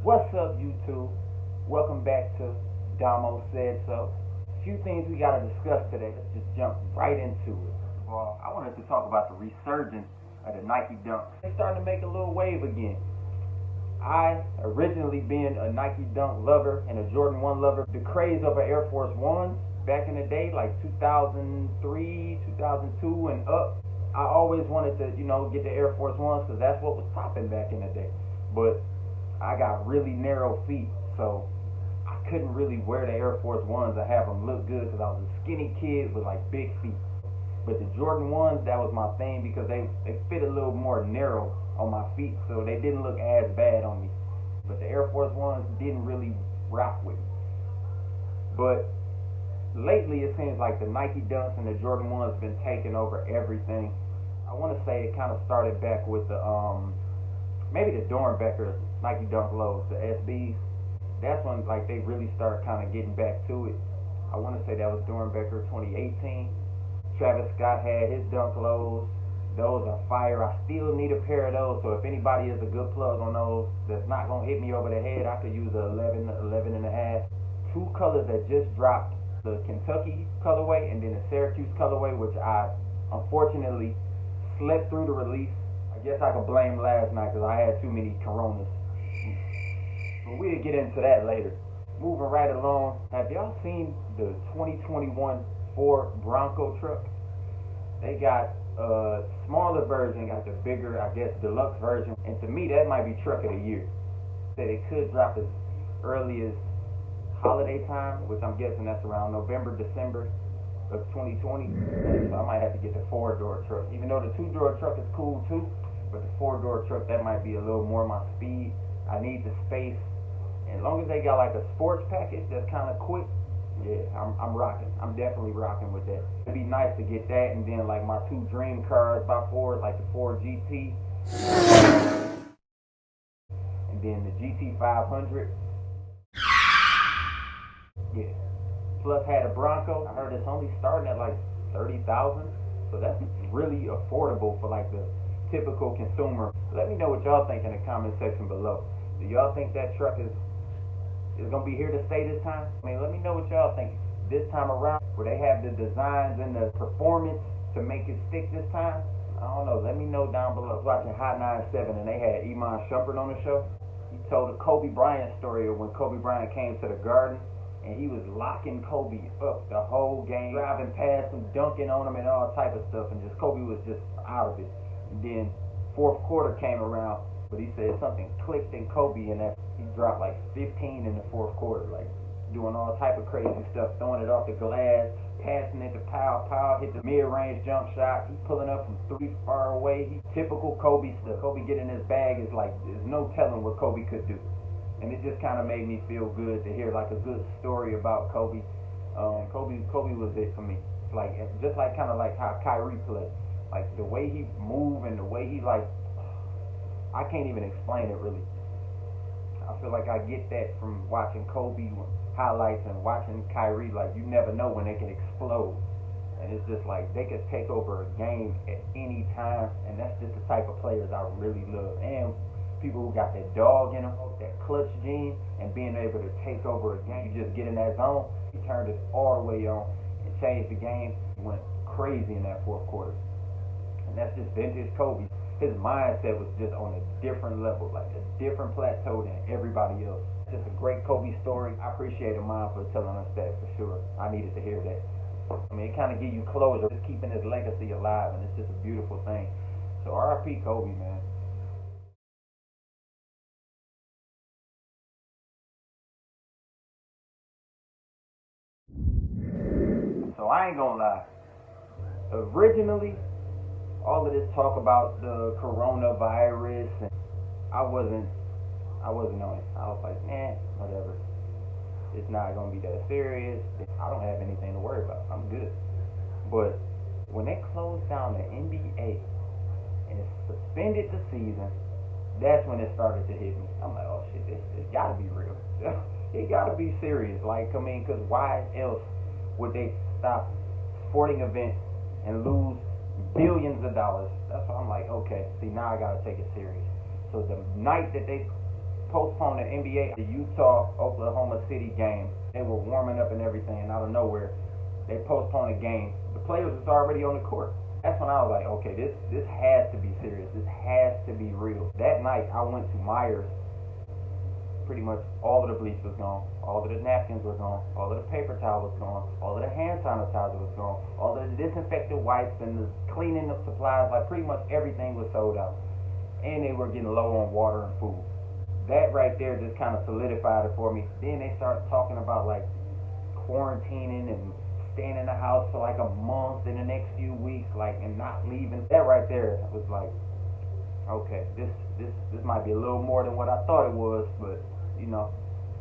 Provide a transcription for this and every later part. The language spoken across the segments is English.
What's up, YouTube? Welcome back to Domo Said So. A few things we gotta discuss today. Let's just jump right into it. Well, I wanted to talk about the resurgence of the Nike Dunk. They're starting to make a little wave again. I, originally being a Nike Dunk lover and a Jordan 1 lover, the craze over Air Force Ones back in the day, like 2003, 2002 and up, I always wanted to, get the Air Force Ones because that's what was popping back in the day. But I got really narrow feet, so I couldn't really wear the Air Force Ones and have them look good because I was a skinny kid with like big feet. But the Jordan 1s, that was my thing because they fit a little more narrow on my feet, so they didn't look as bad on me. But the Air Force Ones didn't really rock with me. But lately it seems like the Nike Dunks and the Jordan 1s have been taking over everything. I want to say it kind of started back with the maybe the Dornbecker Nike Dunk Lows, the SBs. That's when like they really started kind of getting back to it. I want to say that was Dornbecker 2018. Travis Scott had his Dunk Lows. Those are fire. I still need a pair of those. So if anybody is a good plug on those, that's not gonna hit me over the head, I could use a 11 and a half. Two colors that just dropped: the Kentucky colorway and then the Syracuse colorway, which I unfortunately slept through the release. I guess I could blame last night because I had too many Coronas. But we'll get into that later. Moving right along, have y'all seen the 2021 Ford Bronco truck? They got a smaller version, got the bigger, I guess, deluxe version. And to me, that might be truck of the year. That it could drop as early as holiday time, which I'm guessing that's around November, December of 2020. So I might have to get the 4-door truck. Even though the 2-door truck is cool too, but the 4-door truck, that might be a little more my speed. I need the space. And as long as they got like a sports package that's kind of quick, yeah, I'm rocking. I'm definitely rocking with that. It'd be nice to get that, and then like my two dream cars by Ford, like the Ford GT, and then the GT 500. Yeah. Plus had a Bronco. I heard it's only starting at like 30,000, so that's really affordable for like the typical consumer. Let me know what y'all think in the comment section below. Do y'all think that truck is gonna be here to stay this time? I mean, let me know what y'all think this time around. Where they have the designs and the performance to make it stick this time? I don't know. Let me know down below. I was watching Hot 97 and they had Iman Shumpert on the show. He told a Kobe Bryant story of when Kobe Bryant came to the Garden and he was locking Kobe up the whole game, driving past him, dunking on him and all type of stuff, and just Kobe was just out of it. And then fourth quarter came around, but he said something clicked in Kobe and that he dropped like 15 in the fourth quarter, like doing all type of crazy stuff, throwing it off the glass, passing it to Powell, hit the mid-range jump shot. He's pulling up from 3 far away. He's typical Kobe stuff. Kobe getting his bag is like, there's no telling what Kobe could do. And it just kind of made me feel good to hear like a good story about Kobe. Kobe was it for me. Like just like kind of like how Kyrie played. Like the way he moved and the way he like, I can't even explain it really. I feel like I get that from watching Kobe highlights and watching Kyrie. Like you never know when they can explode, and it's just like they could take over a game at any time. And that's just the type of players I really love. And people who got that dog in them, that clutch gene, and being able to take over a game. You just get in that zone. He turned it all the way on and changed the game. He went crazy in that fourth quarter. And that's just vintage Kobe. His mindset was just on a different level, like a different plateau than everybody else. Just a great Kobe story. I appreciate mine for telling us that for sure. I needed to hear that. I mean, it kind of gives you closure, just keeping his legacy alive, and it's just a beautiful thing. So R.I.P. Kobe, man. So I ain't gonna lie. Originally, all of this talk about the coronavirus, and I wasn't on it. I was like, whatever. It's not gonna be that serious. I don't have anything to worry about. I'm good. But when they closed down the NBA and it suspended the season, that's when it started to hit me. I'm like, oh shit, this gotta be real. It gotta be serious. Like, I mean, because why else would they stop sporting events and lose billions of dollars? That's why I'm like, okay, see, now I gotta take it serious. So the night that they postponed the NBA, the Utah Oklahoma City game. They were warming up and everything, and out of nowhere, they postponed the game. The players was already on the court. That's when I was like, okay, this has to be serious. This has to be real. That night, I went to Myers. Pretty much all of the bleach was gone, all of the napkins were gone, all of the paper towel was gone, all of the hand sanitizer was gone, all of the disinfectant wipes and the cleaning up supplies, like pretty much everything was sold out. And they were getting low on water and food. That right there just kind of solidified it for me. Then they started talking about like quarantining and staying in the house for like a month in the next few weeks, like, and not leaving. That right there was like, okay, this might be a little more than what I thought it was, but you know,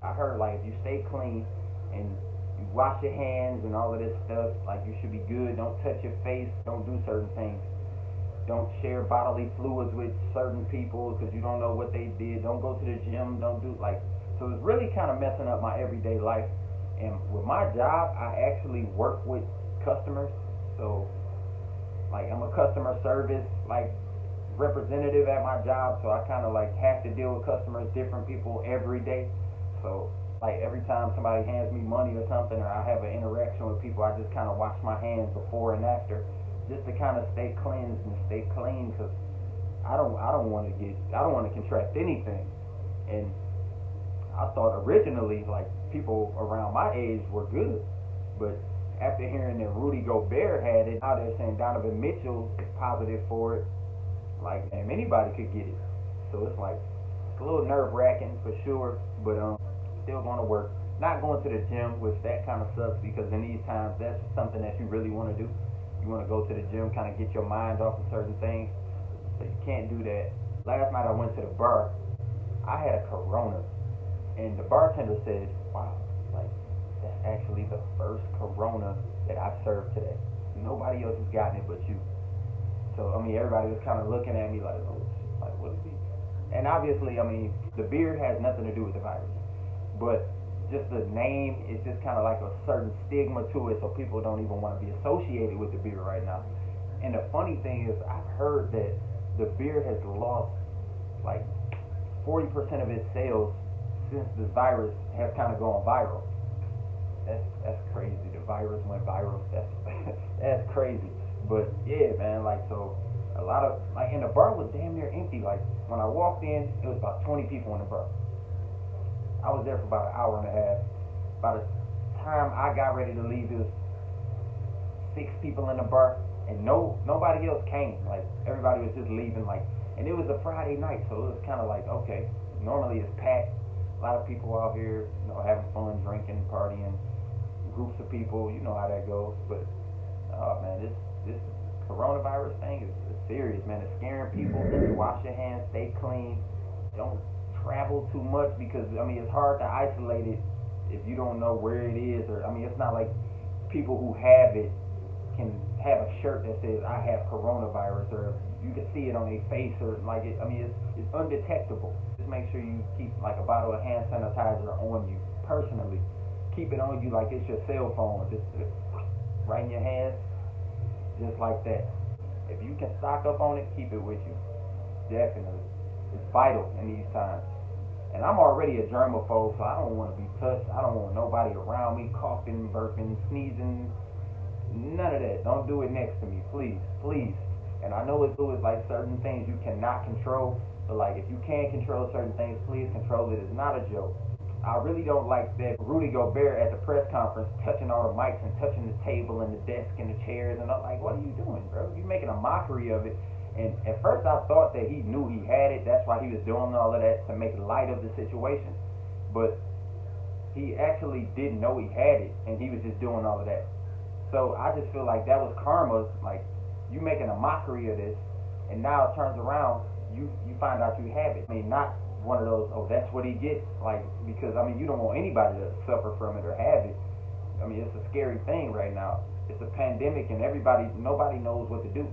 I heard like if you stay clean and you wash your hands and all of this stuff, like you should be good. Don't touch your face. Don't do certain things. Don't share bodily fluids with certain people because you don't know what they did. Don't go to the gym. Don't do like. So it's really kind of messing up my everyday life. And with my job, I actually work with customers. So like I'm a customer service like representative at my job, so I kind of like have to deal with customers, different people every day. So like every time somebody hands me money or something, or I have an interaction with people, I just kind of wash my hands before and after, just to kind of stay cleansed and stay clean, because I don't want to contract anything. And I thought originally like people around my age were good, but after hearing that Rudy Gobert had it, now they're saying Donovan Mitchell is positive for it. Like, damn, anybody could get it. So it's like, it's a little nerve-wracking for sure, but still going to work. Not going to the gym, which that kind of sucks, because in these times, that's something that you really want to do. You want to go to the gym, kind of get your mind off of certain things, so you can't do that. Last night I went to the bar. I had a Corona, and the bartender said, wow, like, that's actually the first Corona that I've served today. Nobody else has gotten it but you. So, I mean, everybody was kind of looking at me like, oh, like, what is he? And obviously, I mean, the beer has nothing to do with the virus. But just the name is just kind of like a certain stigma to it, so people don't even want to be associated with the beer right now. And the funny thing is, I've heard that the beer has lost like 40% of its sales since this virus has kind of gone viral. That's crazy. The virus went viral. That's crazy. But yeah, man, like, so a lot of, like, and the bar was damn near empty. Like, when I walked in, it was about 20 people in the bar. I was there for about an hour and a half. By the time I got ready to leave, it was 6 people in the bar, and nobody else came. Like, everybody was just leaving, like, and it was a Friday night, so it was kind of like, okay, normally it's packed. A lot of people out here, you know, having fun, drinking, partying, groups of people, you know how that goes. But, oh, man, this coronavirus thing is serious, man. It's scaring people. Wash your hands, stay clean. Don't travel too much, because I mean, it's hard to isolate it if you don't know where it is. Or I mean, it's not like people who have it can have a shirt that says I have coronavirus, or you can see it on their face, or like it. I mean, it's undetectable. Just make sure you keep like a bottle of hand sanitizer on you personally. Keep it on you like it's your cell phone. Just right in your hands. Just like that. If you can stock up on it, keep it with you. Definitely. It's vital in these times. And I'm already a germaphobe, so I don't want to be touched. I don't want nobody around me coughing, burping, sneezing. None of that. Don't do it next to me, please. Please. And I know it's like certain things you cannot control, but like if you can control certain things, please control it. It's not a joke. I really don't like that Rudy Gobert at the press conference touching all the mics and touching the table and the desk and the chairs, and I'm like, what are you doing, bro? You're making a mockery of it. And at first I thought that he knew he had it. That's why he was doing all of that, to make light of the situation. But he actually didn't know he had it, and he was just doing all of that. So I just feel like that was karma. Like, you making a mockery of this, and now it turns around, you find out you have it. I mean, not one of those, oh, that's what he gets, like, because I mean, you don't want anybody to suffer from it or have it. I mean, it's a scary thing right now. It's a pandemic, and nobody knows what to do.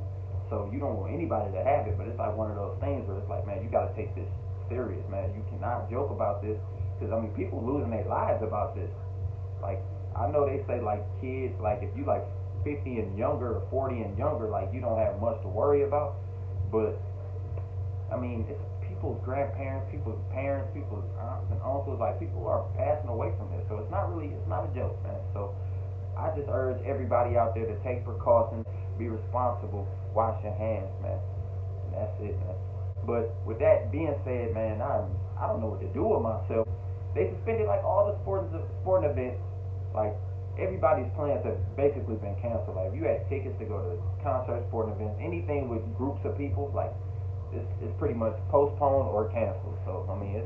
So you don't want anybody to have it, but it's like one of those things where it's like, man, you got to take this serious, man. You cannot joke about this, because I mean, people losing their lives about this. Like, I know they say like kids, like if you like 50 and younger or 40 and younger, like you don't have much to worry about. But I mean, it's people's grandparents, people's parents, people's aunts and uncles, like people are passing away from this. So it's not a joke, man. So I just urge everybody out there to take precautions, be responsible, wash your hands, man. And that's it, man. But with that being said, man, I don't know what to do with myself. They suspended like all the sporting events. Like everybody's plans have basically been canceled. Like if you had tickets to go to concerts, sporting events, anything with groups of people, like it's pretty much postponed or canceled. So I mean,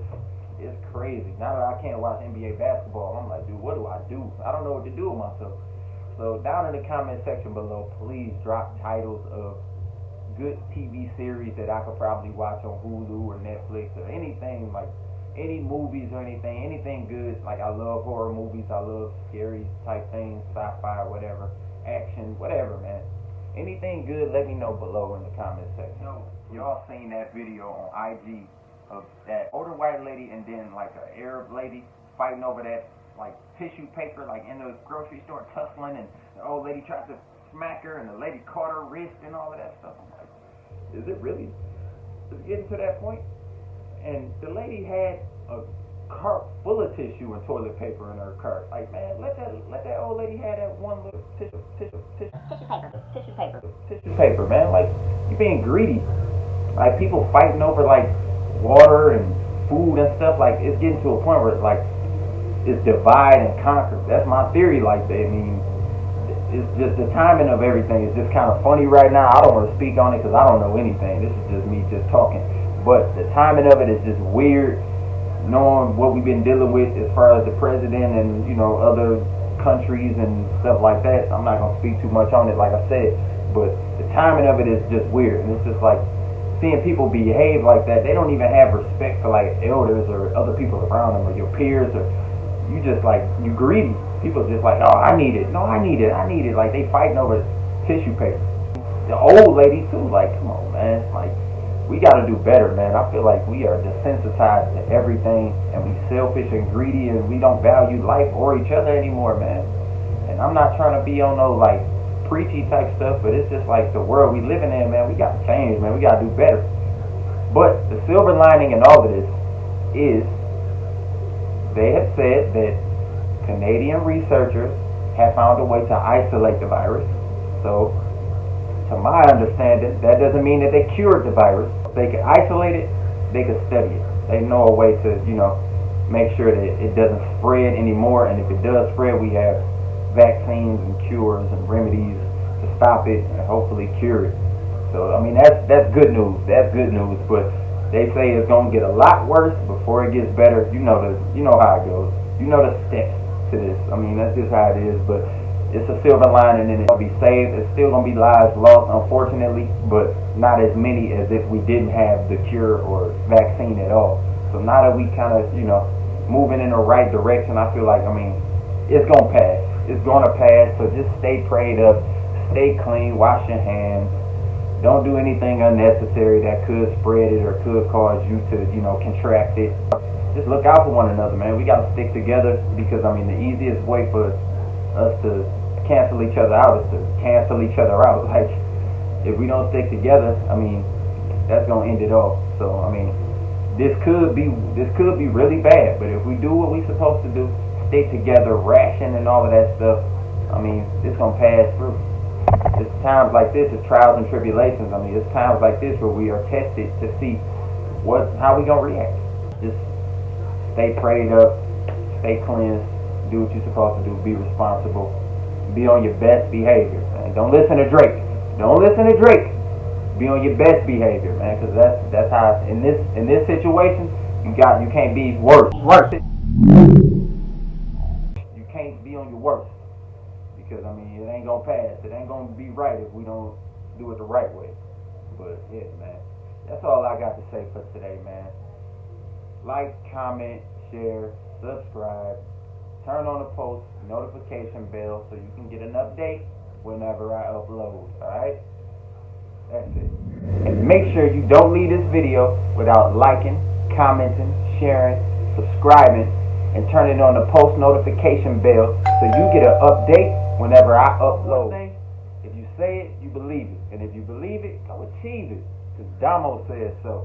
it's crazy. Now that I can't watch NBA basketball, I'm like, dude, what do I do? I don't know what to do with myself. So down in the comment section below, please drop titles of good TV series that I could probably watch on Hulu or Netflix or anything, like any movies or anything good. Like I love horror movies, I love scary type things, sci-fi, whatever, action, whatever, man. Anything good, let me know below in the comment section. Y'all seen that video on IG of that older white lady and then like an Arab lady fighting over that like tissue paper, like in the grocery store tussling, and the old lady tried to smack her and the lady caught her wrist and all of that stuff. I'm like, is it really? Is it getting to that point? And the lady had a cart full of tissue and toilet paper in her cart. Like, man, let that old lady have that one little tissue paper, man. Like, you being greedy. Like, people fighting over like water and food and stuff. Like, it's getting to a point where it's like it's divide and conquer. That's my theory. Like, I mean, it's just the timing of everything is just kind of funny right now. I don't want to speak on it because I don't know anything. This is just me just talking. But the timing of it is just weird, knowing what we've been dealing with as far as the president and, you know, other countries and stuff like that. I'm not going to speak too much on it, like I said. But the timing of it is just weird. And it's just like seeing people behave like that. They don't even have respect for, like, elders or other people around them or your peers. Or you just, like, you greedy. People just like, oh, I need it. No, I need it. Like, they fighting over tissue paper. The old lady, too. Like, come on, man. Like, we got to do better, man. I feel like we are desensitized to everything, and we selfish and greedy, and we don't value life or each other anymore, man. And I'm not trying to be on no, like, preachy type stuff, but it's just like the world we living in, man. We got to change, man. We got to do better. But the silver lining in all of this is they have said that Canadian researchers have found a way to isolate the virus. So, to my understanding, that doesn't mean that they cured the virus. They can isolate it, they can study it. They know a way to, you know, make sure that it doesn't spread anymore. And if it does spread, we have vaccines and cures and remedies to stop it and hopefully cure it. So, I mean, that's good news. That's good news. But they say it's going to get a lot worse before it gets better. You know how it goes. You know the steps to this. I mean, that's just how it is. But it's a silver lining, and it'll be saved. It's still going to be lives lost, unfortunately, but not as many as if we didn't have the cure or vaccine at all. So now that we kind of, you know, moving in the right direction, I feel like, I mean, it's going to pass. It's going to pass, so just stay prayed up, stay clean, wash your hands. Don't do anything unnecessary that could spread it or could cause you to, you know, contract it. Just look out for one another, man. We got to stick together because, I mean, the easiest way for us to cancel each other out is to cancel each other out. Like, if we don't stick together, I mean, that's gonna end it all. So, I mean, this could be really bad. But if we do what we're supposed to do, stick together, ration and all of that stuff, I mean, it's gonna pass through. It's times like this, it's trials and tribulations. I mean, it's times like this where we are tested to see how we gonna react. Just stay prayed up, stay cleansed. Do what you're supposed to do. Be responsible. Be on your best behavior, man. Don't listen to Drake. Don't listen to Drake. Be on your best behavior, man. Because that's how in this situation you can't be worse. You can't be on your worst because I mean it ain't gonna pass. It ain't gonna be right if we don't do it the right way. But yeah, man. That's all I got to say for today, man. Like, comment, share, subscribe. Turn on the post notification bell so you can get an update whenever I upload, alright? That's it. And make sure you don't leave this video without liking, commenting, sharing, subscribing, and turning on the post notification bell so you get an update whenever I upload. If you say it, you believe it. And if you believe it, go achieve it. Because Domo says so.